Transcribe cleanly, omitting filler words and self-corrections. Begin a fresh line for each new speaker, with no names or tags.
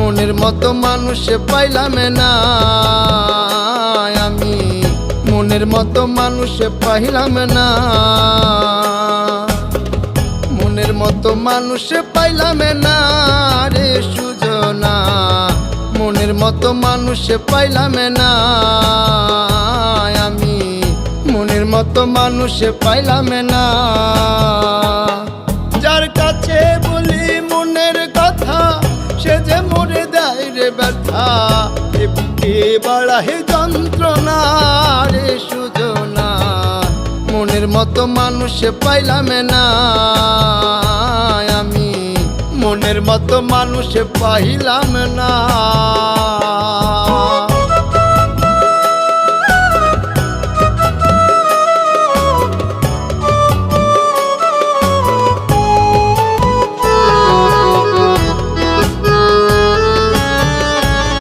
মনের মতো মানুষ পাইলাম না আমি, মনের মতো মানুষ পাইলাম না, মনের মতো মানুষ পাইলাম না রে সুজনা, মনের মতো মানুষ পাইলাম না আমি, মনের মতো মানুষ পাইলাম না। যার কাছে বলি মনের কথা সে যে মরে দেয় রে ব্যথা, এ বুকে বাড়ায় যন্ত্রণা রে সুজনা, মনের মতো মানুষ পাইলাম না আমি, মনের মতো মানুষ পাইলাম না।